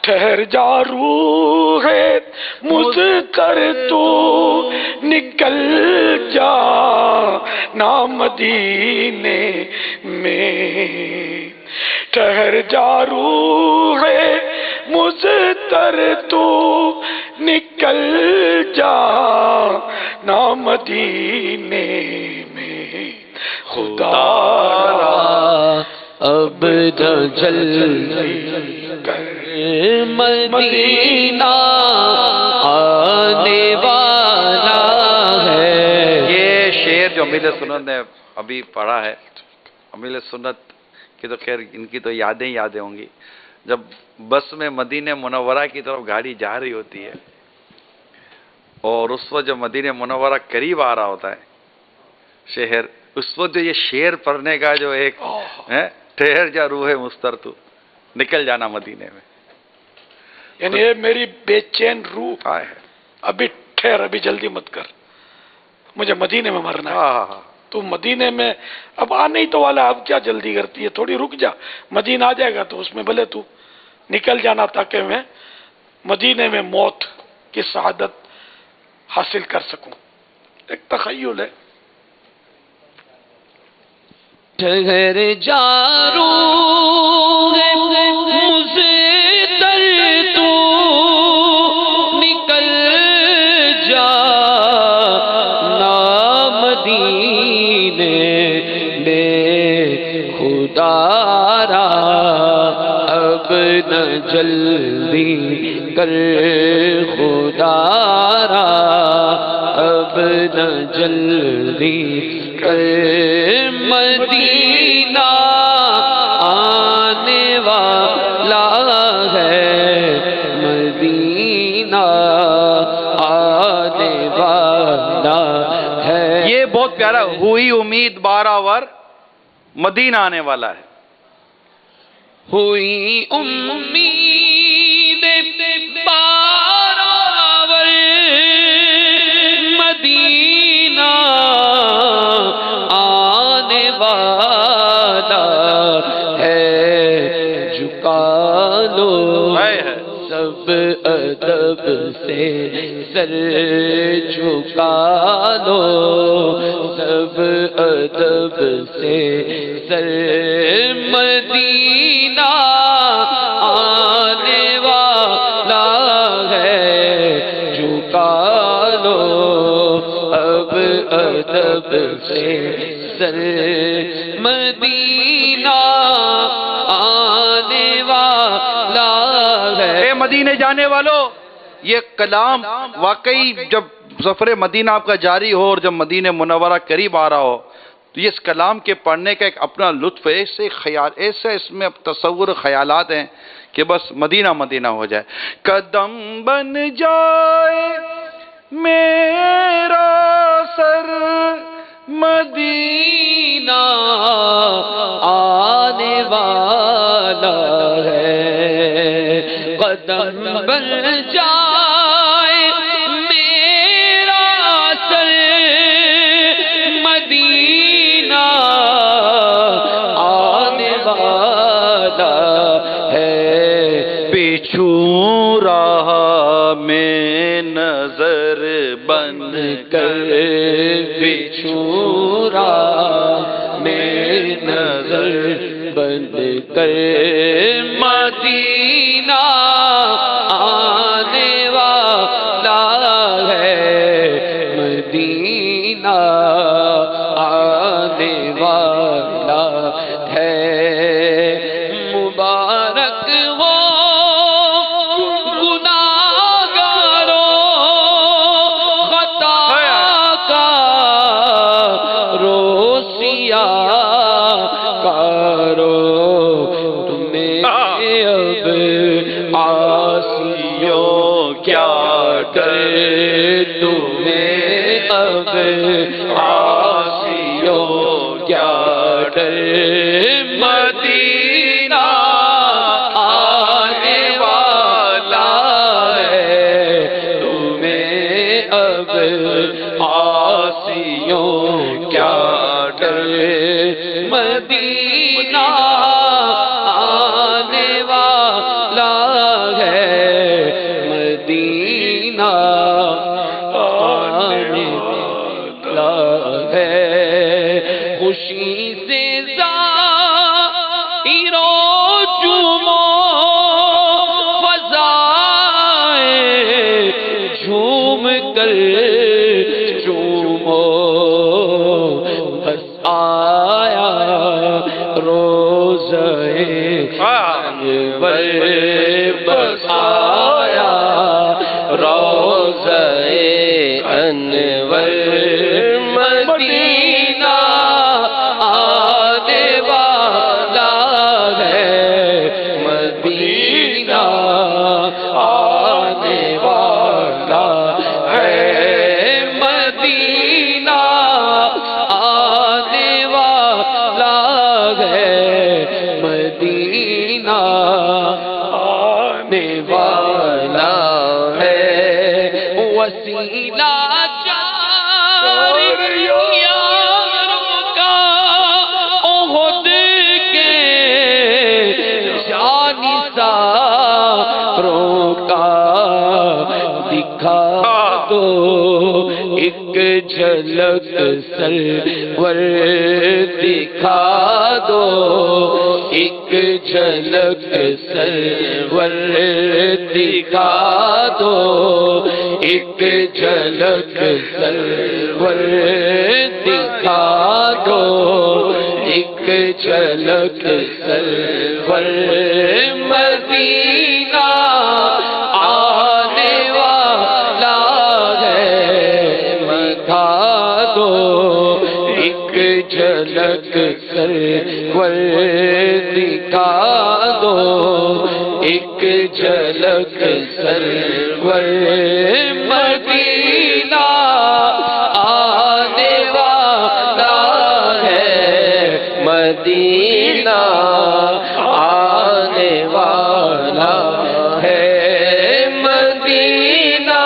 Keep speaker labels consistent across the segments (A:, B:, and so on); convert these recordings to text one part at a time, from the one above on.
A: ٹھہر جا روح مضطر تو نکل جا نا مدینے میں، ٹھہر جا روح مضطر تو نکل جا نا مدینے میں، خدا
B: اب نہ جلدی کر مدینہ آنے والا ہے۔
C: یہ شعر جو امیل سنت نے ابھی پڑھا ہے، امیل سنت کی تو خیر ان کی تو یادیں یادیں ہوں گی، جب بس میں مدینہ منورہ کی طرف گاڑی جا رہی ہوتی ہے اور اس وقت جب مدینہ منورہ قریب آ رہا ہوتا ہے شہر، اس وقت جو یہ شعر پڑھنے کا جو ایک ٹھہر جا روح مضطر تو نکل جانا مدینے میں،
A: یعنی یہ میری بے چین روح ابھی ٹھہر، ابھی جلدی مت کر، مجھے مدینے میں مرنا ہے۔ تو مدینے میں اب آنے ہی تو والا، اب کیا جلدی کرتی ہے، تھوڑی رک جا، مدینہ آ جائے گا تو اس میں بھلے تو نکل جانا تاکہ میں مدینے میں موت کی سعادت حاصل کر سکوں۔ ایک تخیل ہے۔
B: ٹھہر جا روح مضطر تو نکل جا نا مدینے میں، خدا را اب نہ جلدی کر، خدا را اب نہ جلدی کر، مدینہ آنے والا ہے، مدینہ آنے والا ہے۔
C: یہ بہت پیارا، ہوئی امید بارآور مدینہ آنے والا ہے۔
B: ہوئی امید بارآور مدینہ آنے والا ہے، جھکا لو سب ادب سے سر، جھکا لو سب ادب سے سر، مدینہ آنے والا ہے، جھکا لو اب ادب سے سر، مدینہ آنے والا ہے۔
C: اے مدینے جانے والو، یہ کلام واقعی جب سفر مدینہ آپ کا جاری ہو اور جب مدینہ منورہ قریب آ رہا ہو تو یہ اس کلام کے پڑھنے کا ایک اپنا لطف ہے، ایسے خیال، ایسے اس میں تصور خیالات ہیں کہ بس مدینہ مدینہ ہو جائے۔ قدم بن جائے میرا سر
B: مدینہ آنے والا ہے، قدم بن جائے میرا سر مدینہ آنے والا ہے،
C: پیچھو رہا میں نظر بن کر،
B: بچھو راہ میں نظر بند کر، مدینہ آنے والا ہے، مدینہ آنے والا ہے، مبارک ہو تمہیں اب عاصیوں کیا ڈر، مدینہ آنے والا ہے، تمہیں اب عاصیوں کیا ڈر، مدینہ آنے والا ہے، انور چومو بس آیا روزہ انور بس آیا روزہ انور مدینہ آنے والا ہے مدینہ آنے والا ہے مدینہ آنے والا ہے مدینہ آنے والا ہے وسیلہ ایک جھلک سرور دکھا دو ایک جھلک سرور دکھا دو ایک جھلک سرور دکھا دو ایک جھلک سرور مدینہ آنے والا ہے دکھا دو ایک جھلک سرور دکھا دو ایک جھلک سرور مدینہ آنے والا ہے مدینہ آنے والا ہے مدینہ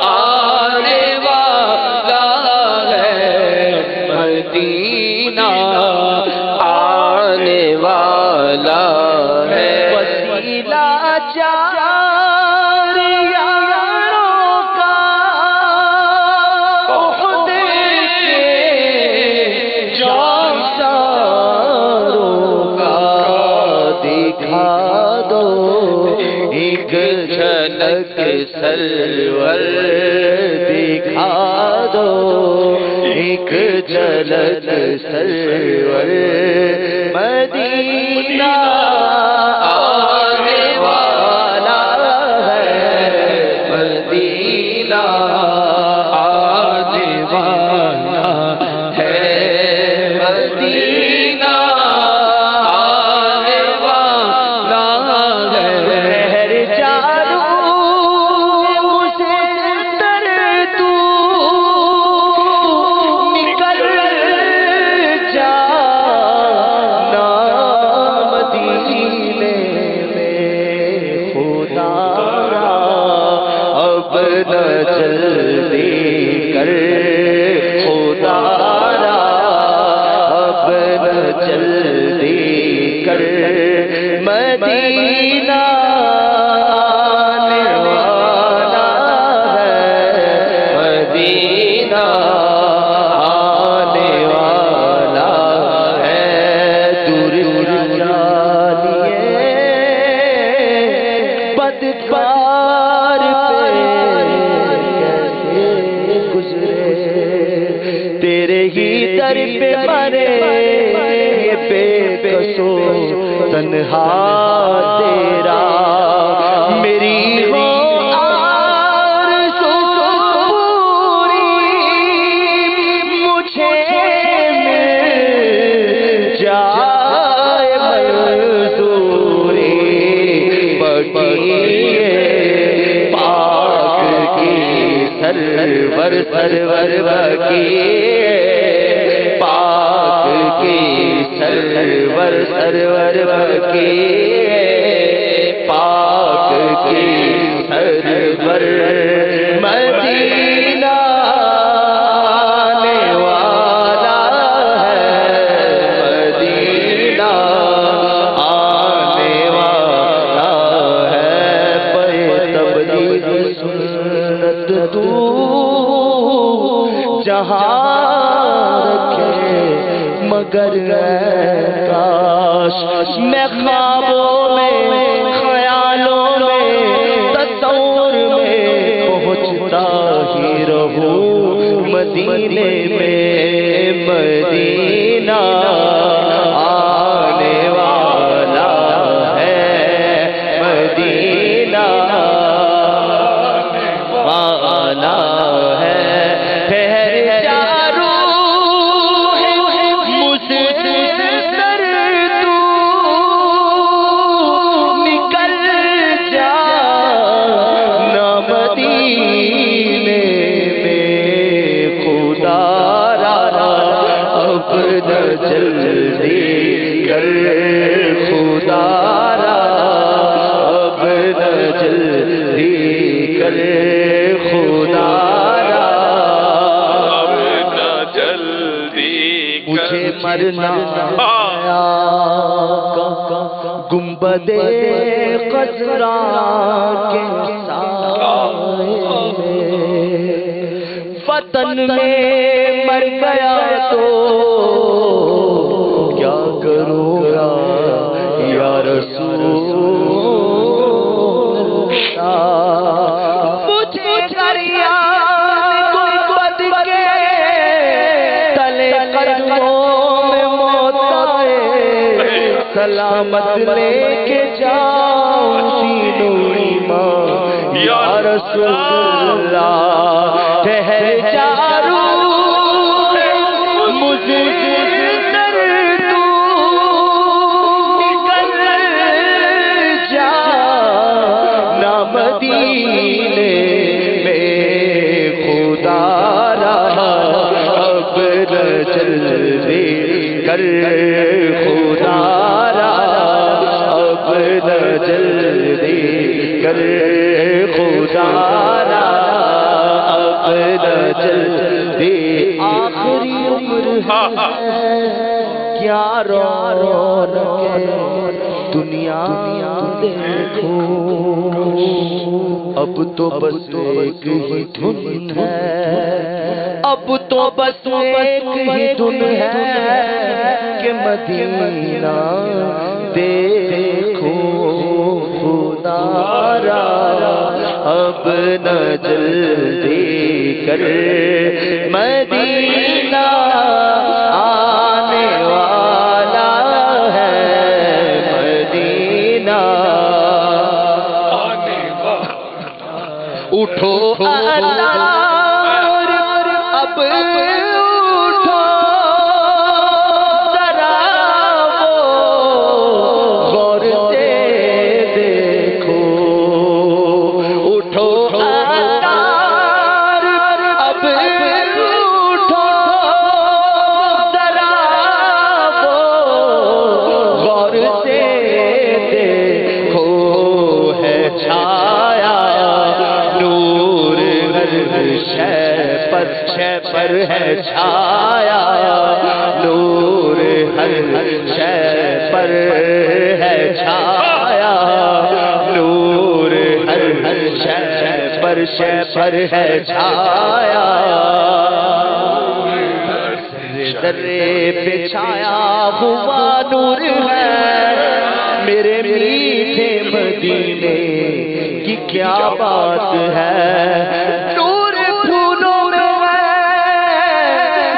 B: آنے والا ہے مدینہ آنے والا ہے وسیلہ چار یاروں کا خود جان ساروں کا دکھا دو ایک جھلک سرور دکھا دو ایک جھلک سرور مدینہ آنے والا ہے مدینہ آنے والا ہے مدینہ آنے والا ہے جادو مجھے در تو نکل جا مدینے میں خدا را اب نہ جلدی کر خدا را اب نہ جلدی کر مدینہ آنے والا ہے مدینہ آنے والا ہے دور دور جانیے بدکار پہ کیسے گزرے تیرے ہی در پہ مرے بے کسو تنہا تیرا میری ہو آرزو پوری مجھے مل جائے منظوری بقیے پاک کی سرور سرور بقیے پاک کی سرور سرور بقیے پاک کی سرور مدینہ آنے والا ہے مدینہ آنے والا ہے پہ تبلیغ سنت تو جہاں رکھے مگر کاش میں خوابوں میں خیالوں میں تصور میں پہنچتا ہی مرنا گنبد خضرا کے سائے میں وطن میں مر گیا تو کیا کروں گا یا رسول اللہ، مجھے دریا گنبد کے تلے قدموں میں موت آئے، سلامت لے کے جاؤ سینو ایمان یا رسول اللہ، ٹھہر جا مجھے در تو نکل جا، نہ مدینے میں خدا رہا اب نہ جلوے کر، خدا رہا اب نہ جلوے کر، خدا رہا اب نہ جلوے، آخری عمر ہے کیا رو دنیا دیکھو، اب تو بس ایک ہی دھن ہے، اب تو بس ایک ہی دھن ہے کہ مدینہ دیکھو، خدا را اب نہ جلدی کر، مدینہ آنے والا ہے، مدینہ
A: آنے والا،
B: اٹھو اللہ اب اٹھو ذرا غور سے دیکھو، اٹھو اللہ اب اٹھو ذرا غور سے دیکھو، ہے چھایا نور شے پر ہے چھایا نور ہر شے پر ہے چھایا نور ہر شے پر ہے چھایا، ذرے پہ چھایا ہوا نور ہے، میرے میٹھے مدینے کی کیا بات ہے، نور پھولوں میں ہے،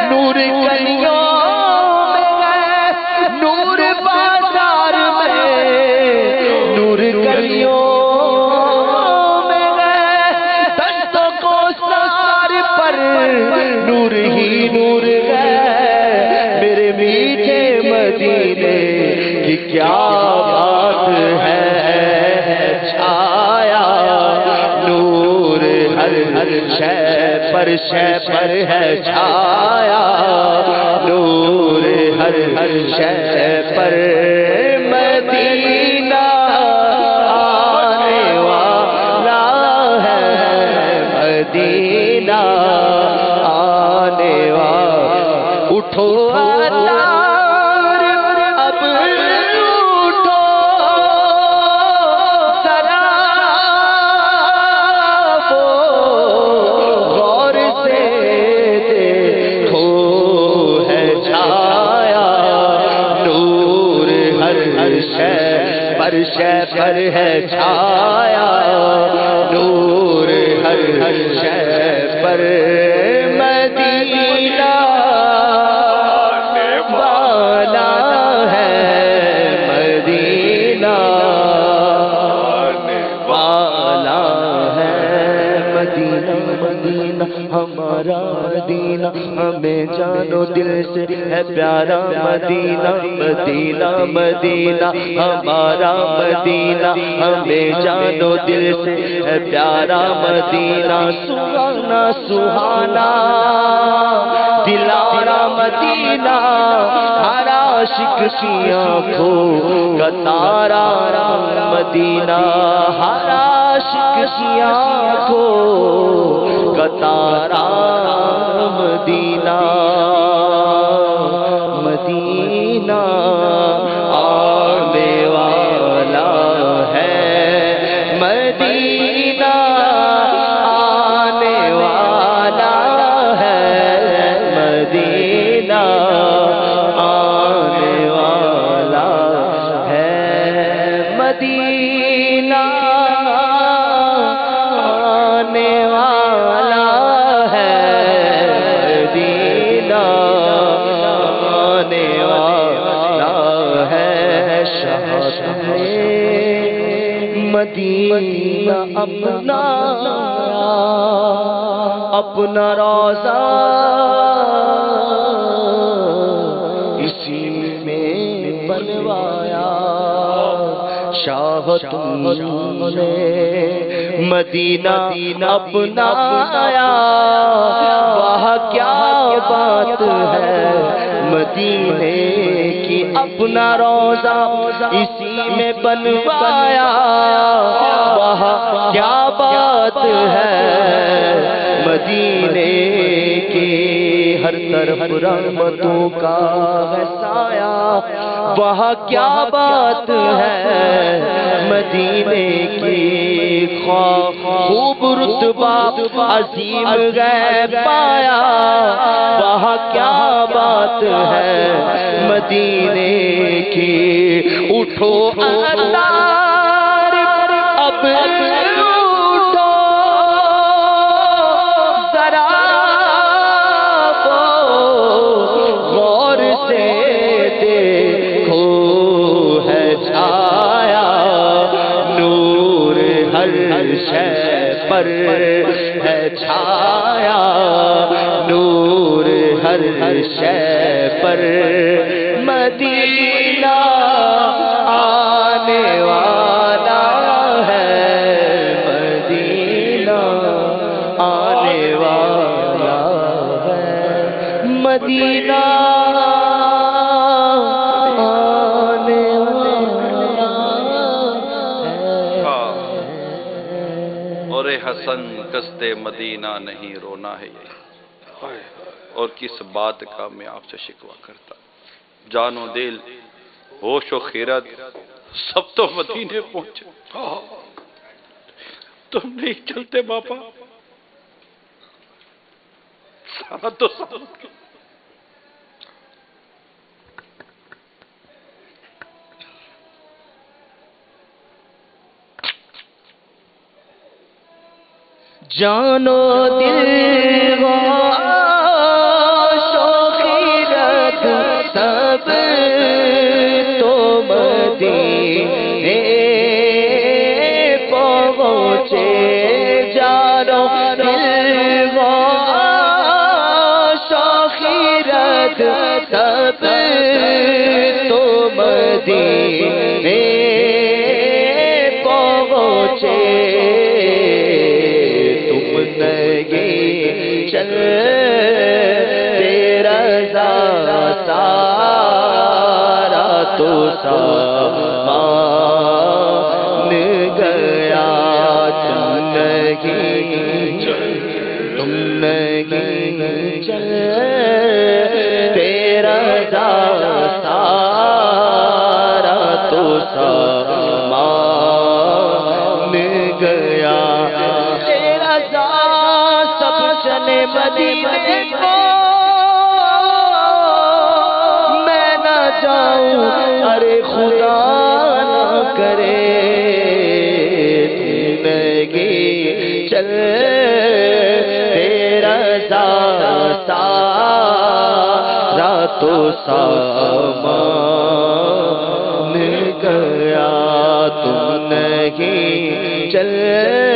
B: نور کلیوں میں ہے، نور بازار میں، نور کلیوں میں ہے، دشتوں کو سار پر نور ہی نور ہے، میرے میٹھے مدینے کی کیا بات ہے، چھایا نور ہر شے پر ہے چھایا نور ہر شے پر، مدینہ آنے والا ہے، مدینہ آنے والا، اٹھو اللہ اب اٹھو ذرا غور سے دیکھو، ہے چھایا نور ہر شے پر ہے چھایا نور ہر شے پر، مدینہ والا ہے، مدینہ والا ہے، مدینہ مدینہ ہمارا مدینہ، ہمیں جانو دل سے ہے پیارا مدینہ، مدینہ مدینہ ہمارا مدینہ، ہمیں جانو دل سے ہے پیارا مدینہ، سہانا سہانا دلارا مدینہ، ہر عاشق کی آنکھوں کا تارا مدینہ، ہر عاشق کی آنکھوں کا تارا مدینہ، مدینہ مدینہ اپنا روزہ اسی میں بنوایا شاہ تم نے مدینہ اپنایا وہاں کیا بات ہے مدینے کی اپنا روزہ اسی میں بنوایا وہاں کیا بات ہے مدینے کی ہر طرف رحمتوں کا سایہ وہاں کیا بات ہے مدینے کی خوب رتبہ عظیم غیب پایا وہاں کیا بات ہے مدینے کی اٹھو انصار اب اٹھو ذرا غور سے دیکھو ہے چھایا نور ہر شے پر ہے چھایا نور ہر شے پر مدینہ آنے والا ہے مدینہ آنے والا ہے مدینہ آنے والا ہے
C: اور حسن قصد مدینہ نہیں رونا ہے یہ اور کس بات کا میں آپ سے شکوہ کرتا جان و دل ہوش و خیرت سب تو مدینے پہنچے تم نہیں چلتے باپا سارا تو
B: جان و دل ہوش و خیرت سب تو مدینے پہنچے جان و دل ہوش و خیرت سب تو مدینے پہنچے چل تیرا سارا تو سامان گیا تم نہیں چل تیرا سارا تو سامان گیا چلے مدینے کو میں نہ جاؤں ارے خدا نہ کرے زندگی چل تیرا سارا تو سامان گیا تم نہیں چل